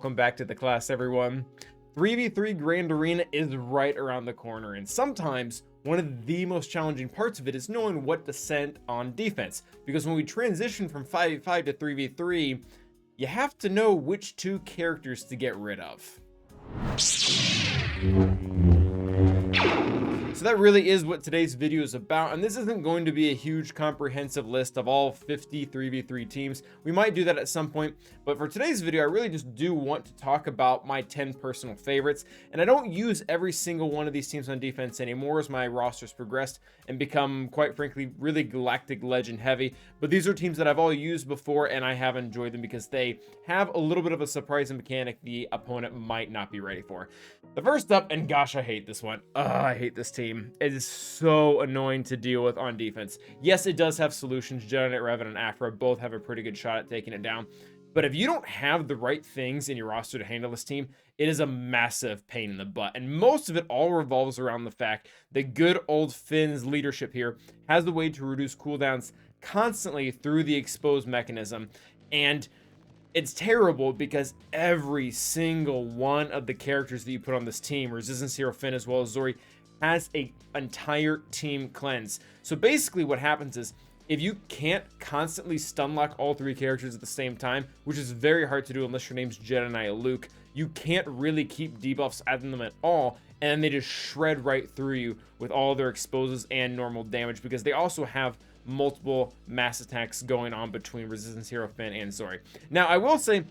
Welcome back to the class, everyone. 3v3 Grand Arena is right around the corner, and sometimes one of the most challenging parts of it is knowing what to send on defense, because when we transition from 5v5 to 3v3, you have to know which two characters to get rid of. So that really is what today's video is about, and this isn't going to be a huge comprehensive list of all 50 3v3 teams. We might do that at some point, but for today's video I really just do want to talk about my 10 personal favorites, and I don't use every single one of these teams on defense anymore as my rosters progressed and become, quite frankly, really Galactic Legend heavy. But these are teams that I've all used before and I have enjoyed them because they have a little bit of a surprising mechanic the opponent might not be ready for. The first up, and gosh, I hate this one. I hate this team. It is so annoying to deal with on defense. Yes, it does have solutions. Nute Revan and Afra both have a pretty good shot at taking it down. But if you don't have the right things in your roster to handle this team, it is a massive pain in the butt. And most of it all revolves around the fact that good old Finn's leadership here has the way to reduce cooldowns constantly through the exposed mechanism. And it's terrible because every single one of the characters that you put on this team, Resistance Hero Finn as well as Zorii, has an entire team cleanse. So basically what happens is, if you can't constantly stun lock all three characters at the same time, which is very hard to do unless your name's Jedi Knight Luke, you can't really keep debuffs at them at all, and they just shred right through you with all their exposes and normal damage, because they also have multiple mass attacks going on between Resistance Hero Finn and Zorii. Now, I will say,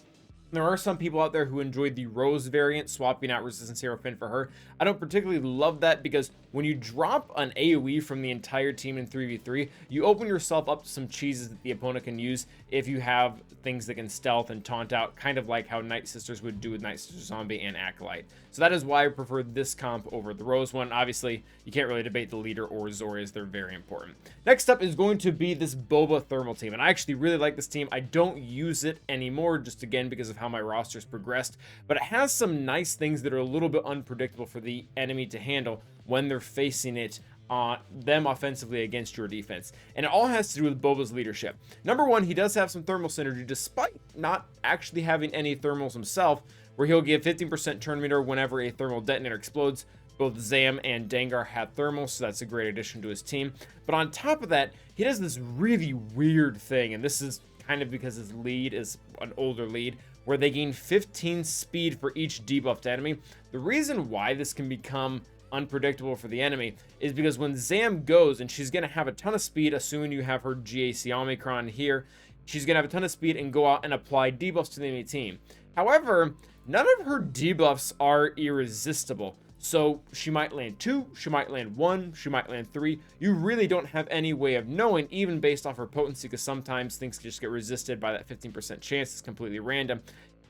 there are some people out there who enjoyed the Rose variant, swapping out Resistance Hero Finn for her. I don't particularly love that because when you drop an AoE from the entire team in 3v3, you open yourself up to some cheeses that the opponent can use if you have things that can stealth and taunt out, kind of like how Night Sisters would do with Night Sister Zombie and Acolyte. So that is why I prefer this comp over the Rose one. Obviously, you can't really debate the leader or Zorii, as they're very important. Next up is going to be this Boba Thermal team, and I actually really like this team. I don't use it anymore, just again because of how my roster's progressed, but it has some nice things that are a little bit unpredictable for the enemy to handle when they're facing it on them offensively against your defense. And it all has to do with Boba's leadership. Number one, he does have some thermal synergy despite not actually having any thermals himself, where he'll give 15% turn meter whenever a thermal detonator explodes. Both Zam and Dengar had thermals, so that's a great addition to his team. But on top of that, he does this really weird thing, and this is kind of because his lead is an older lead, where they gain 15 speed for each debuffed enemy. The reason why this can become unpredictable for the enemy is because when Zam goes, and she's going to have a ton of speed, assuming you have her GAC Omicron here, she's going to have a ton of speed and go out and apply debuffs to the enemy team. However, none of her debuffs are irresistible. So she might land 2, she might land 1, she might land 3. You really don't have any way of knowing, even based off her potency, because sometimes things just get resisted by that 15% chance. It's completely random.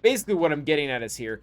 Basically what I'm getting at is here,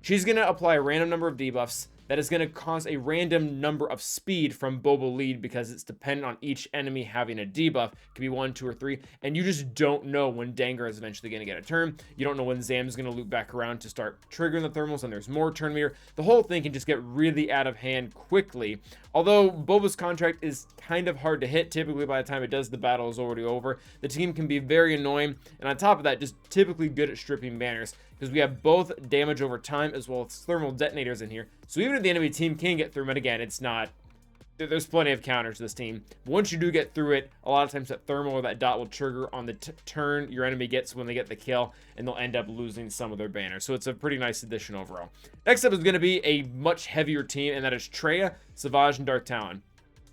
she's going to apply a random number of debuffs that is going to cause a random number of speed from Boba lead, because it's dependent on each enemy having a debuff. It could be 1, 2, or 3, and you just don't know when Dengar is eventually going to get a turn. You don't know when Zam is going to loop back around to start triggering the thermals, and there's more turn meter. The whole thing can just get really out of hand quickly. Although Boba's contract is kind of hard to hit, typically by the time it does, the battle is already over. The team can be very annoying, and on top of that, just typically good at stripping banners, because we have both damage over time as well as thermal detonators in here. So even if the enemy team can get through them, and again, it's not, there's plenty of counters to this team. But once you do get through it, a lot of times that thermal or that dot will trigger on the turn your enemy gets when they get the kill, and they'll end up losing some of their banners. So it's a pretty nice addition overall. Next up is going to be a much heavier team, and that is Traya, Savage, and Darth Talon.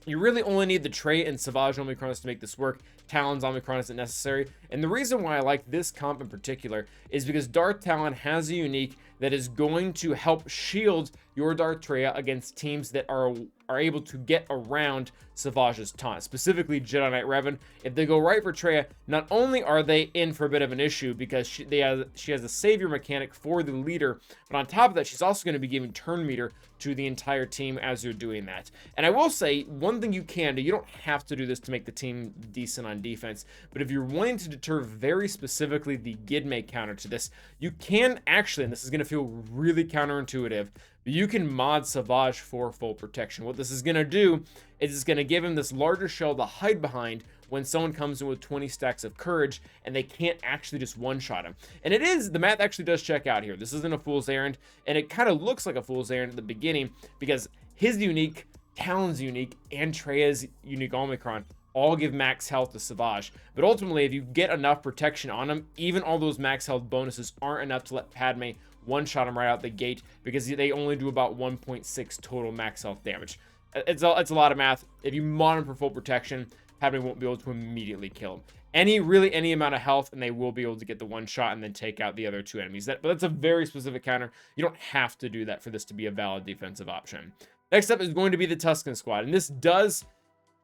You really only need the Traya and Savage Omicrons to make this work. Talon's Omicron isn't necessary. And the reason why I like this comp in particular is because Darth Talon has a unique that is going to help shield your Darth Traya against teams that are able to get around Savage's taunt, specifically Jedi Knight Revan. If they go right for Traya, not only are they in for a bit of an issue because she has a savior mechanic for the leader, but on top of that, she's also going to be giving turn meter to the entire team as you're doing that. And I will say, one thing you can do, you don't have to do this to make the team decent on defense, but if you're wanting to deter very specifically the Gidme counter to this, you can actually, and this is going to feel really counterintuitive, but you can mod Savage for full protection. What this is going to do is it's going to give him this larger shell to hide behind when someone comes in with 20 stacks of courage and they can't actually just one-shot him. And it is, the math actually does check out here. This isn't a fool's errand, and it kind of looks like a fool's errand at the beginning because his unique, Talon's unique, and Traya's unique Omicron all give max health to Savage. But ultimately, if you get enough protection on him, even all those max health bonuses aren't enough to let Padme one-shot him right out the gate because they only do about 1.6 total max health damage. It's a lot of math. If you mod him for full protection, Padme won't be able to immediately kill him. Any amount of health, and they will be able to get the one shot and then take out the other two enemies. But that's a very specific counter. You don't have to do that for this to be a valid defensive option. Next up is going to be the Tusken squad, and this does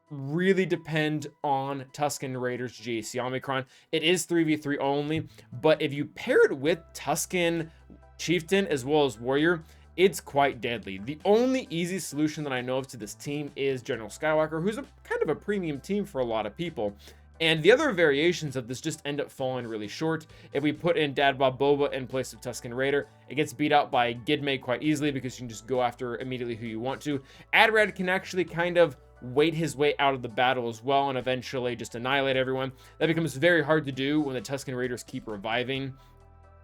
really depend on Tusken Raiders GAC Omicron. It is 3v3 only, but if you pair it with Tusken Chieftain as well as Warrior, it's quite deadly. The only easy solution that I know of to this team is General Skywalker, who's kind of a premium team for a lot of people. And the other variations of this just end up falling really short. If we put in Dad Bob Boba in place of Tusken Raider, it gets beat out by Gidme quite easily because you can just go after immediately who you want to. Adrad can actually kind of wait his way out of the battle as well and eventually just annihilate everyone. That becomes very hard to do when the Tusken Raiders keep reviving,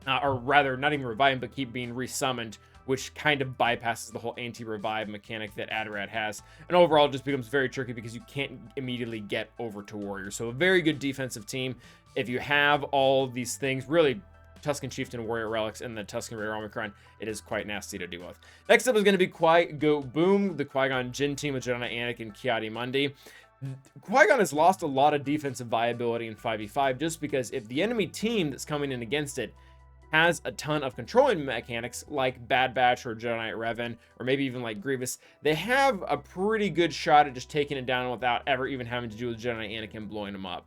or rather not even reviving, but keep being resummoned, which kind of bypasses the whole anti-revive mechanic that Adrad has. And overall, it just becomes very tricky because you can't immediately get over to Warrior. So a very good defensive team. If you have all these things, really, Tusken Chieftain, Warrior Relics, and the Tusken Raider Omicron, it is quite nasty to deal with. Next up is going to be Qui-Gon Boom, the Qui-Gon Jin team with Jedi Anakin, Ki-Adi-Mundi. Qui-Gon has lost a lot of defensive viability in 5v5 just because if the enemy team that's coming in against it has a ton of controlling mechanics like Bad Batch or Jedi Knight Revan, or maybe even like Grievous, they have a pretty good shot at just taking it down without ever even having to do with Jedi Knight Anakin blowing them up.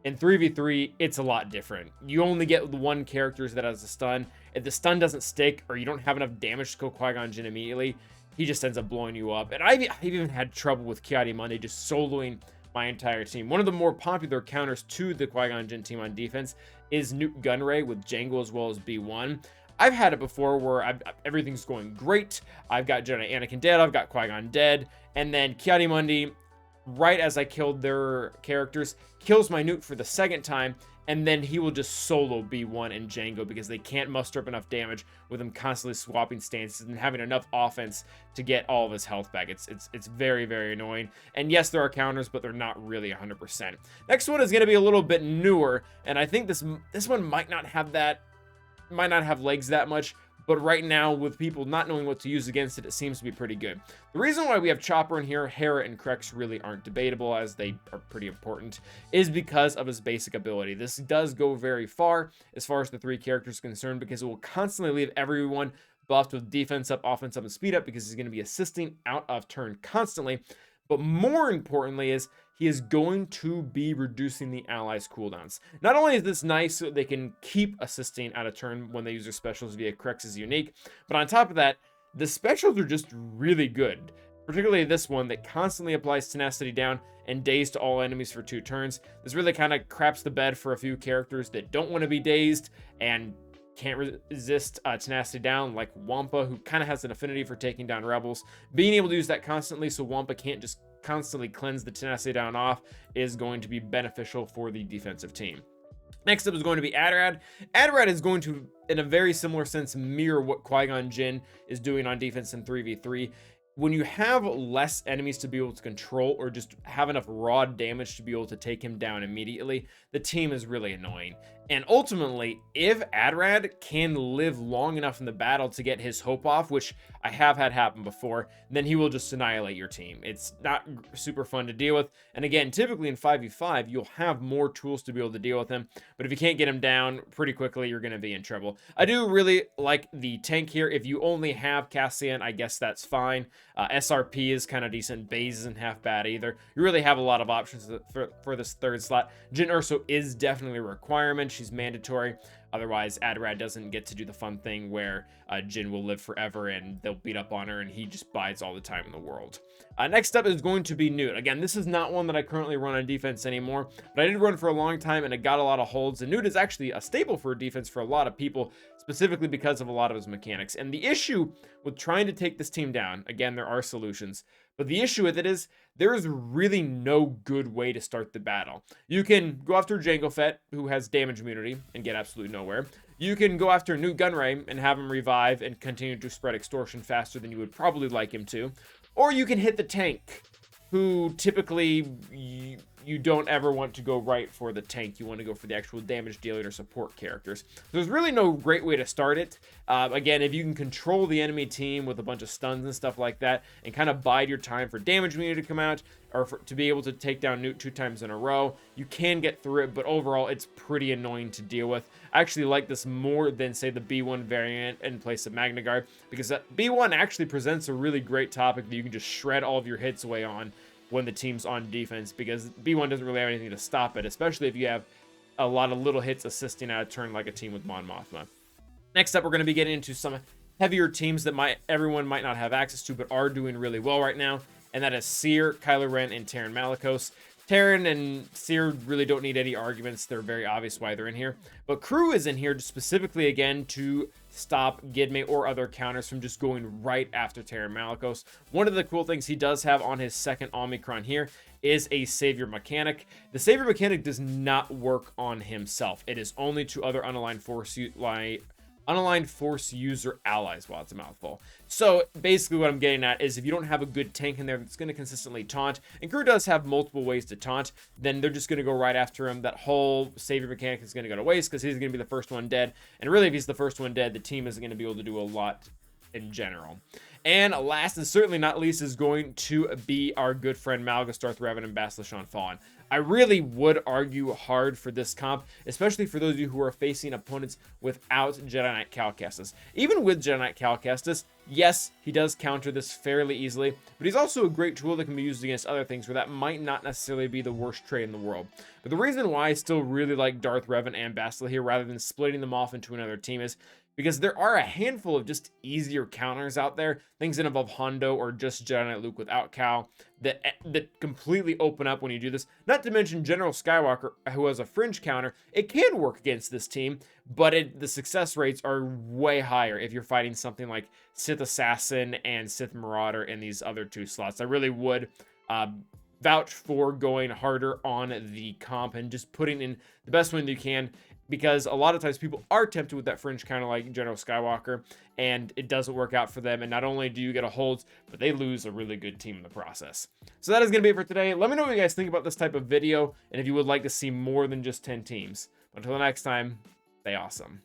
In 3v3, it's a lot different. You only get the one character that has a stun. If the stun doesn't stick or you don't have enough damage to kill Qui-Gon Jinn immediately, he just ends up blowing you up. And I've even had trouble with Ki-Adi-Mundi just soloing my entire team. One of the more popular counters to the Qui-Gon Jinn team on defense is Nute Gunray with Jango as well as B1. I've had it before where everything's going great. I've got Jedi Anakin dead, I've got Qui-Gon dead, and then Ki-Adi-Mundi, right as I killed their characters, kills my Nute for the second time, and then he will just solo B1 and Jango because they can't muster up enough damage with him constantly swapping stances and having enough offense to get all of his health back. It's very, very annoying. And yes, there are counters, but they're not really 100%. Next one is going to be a little bit newer, and I think this one might not have legs that much, but right now, with people not knowing what to use against it, it seems to be pretty good. The reason why we have Chopper in here, Hera and Krex really aren't debatable, as they are pretty important, is because of his basic ability. This does go very far as the three characters are concerned, because it will constantly leave everyone buffed with defense up, offense up, and speed up, because he's going to be assisting out of turn constantly. But more importantly is he is going to be reducing the allies' cooldowns. Not only is this nice so they can keep assisting out of turn when they use their specials via Krex's unique, but on top of that, the specials are just really good. Particularly this one that constantly applies tenacity down and dazed to all enemies for 2 turns. This really kind of craps the bed for a few characters that don't want to be dazed and can't resist tenacity down, like Wampa, who kind of has an affinity for taking down rebels. Being able to use that constantly so Wampa can't just constantly cleanse the tenacity down off is going to be beneficial for the defensive team. Next up is going to be Adrad. Adrad is going to, in a very similar sense, mirror what Qui-Gon Jinn is doing on defense in 3v3. When you have less enemies to be able to control, or just have enough raw damage to be able to take him down immediately, the team is really annoying. And ultimately, if Adrad can live long enough in the battle to get his hope off, which I have had happen before, then he will just annihilate your team. It's not super fun to deal with. And again, typically in 5v5, you'll have more tools to be able to deal with him. But if you can't get him down pretty quickly, you're going to be in trouble. I do really like the tank here. If you only have Cassian, I guess that's fine. SRP is kind of decent. Baze isn't half bad either. You really have a lot of options for this third slot. Jyn Erso is definitely a requirement. She's mandatory. Otherwise, Adrad doesn't get to do the fun thing where Jin will live forever and they'll beat up on her and he just bides all the time in the world. Next up is going to be Nute. Again, this is not one that I currently run on defense anymore, but I did run for a long time and it got a lot of holds. And Nute is actually a staple for defense for a lot of people, specifically because of a lot of his mechanics. And the issue with trying to take this team down, again, there are solutions, but the issue with it is there is really no good way to start the battle. You can go after Jango Fett, who has damage immunity, and get absolutely nowhere. You can go after Nute Gunray and have him revive and continue to spread extortion faster than you would probably like him to. Or you can hit the tank, who typically you don't ever want to go right for the tank. You want to go for the actual damage dealing or support characters. There's really no great way to start it. Again, if you can control the enemy team with a bunch of stuns and stuff like that and kind of bide your time for damage immunity to come out or to be able to take down Nute 2 times in a row, you can get through it, but overall it's pretty annoying to deal with. I actually like this more than, say, the B1 variant in place of Magna Guard, because B1 actually presents a really great topic that you can just shred all of your hits away on when the team's on defense, because B1 doesn't really have anything to stop it, especially if you have a lot of little hits assisting out of turn like a team with Mon Mothma. Next up, we're going to be getting into some heavier teams that everyone might not have access to, but are doing really well right now, and that is Seer, Kylo Ren, and Taron Malicos. Taron and Seer really don't need any arguments. They're very obvious why they're in here. But Crew is in here specifically, again, to stop Gidme or other counters from just going right after Taron Malicos. One of the cool things he does have on his second Omicron here is a Savior mechanic. The Savior mechanic does not work on himself. It is only to other unaligned force user allies. Wow, it's a mouthful. So basically what I'm getting at is if you don't have a good tank in there that's going to consistently taunt, and Crew does have multiple ways to taunt, then they're just going to go right after him. That whole Savior mechanic is going to go to waste because he's going to be the first one dead. And really, if he's the first one dead, the team isn't going to be able to do a lot in general. And last and certainly not least is going to be our good friend Malicos, Darth Revan, and Bastila Fallen. I really would argue hard for this comp, especially for those of you who are facing opponents without Jedi Knight Cal Kestis. Even with Jedi Knight Cal Kestis, yes, he does counter this fairly easily, but he's also a great tool that can be used against other things where that might not necessarily be the worst trade in the world. But the reason why I still really like Darth Revan and Bastila here rather than splitting them off into another team is because there are a handful of just easier counters out there, things that involve Hondo or just Jedi Knight Luke without Cal, that completely open up when you do this. Not to mention General Skywalker, who has a fringe counter. It can work against this team, but the success rates are way higher if you're fighting something like Sith Assassin and Sith Marauder in these other two slots. I really would vouch for going harder on the comp and just putting in the best one you can, because a lot of times people are tempted with that fringe counter like General Skywalker, and it doesn't work out for them. And not only do you get a hold, but they lose a really good team in the process. So that is going to be it for today. Let me know what you guys think about this type of video, and if you would like to see more than just 10 teams. Until the next time, stay awesome.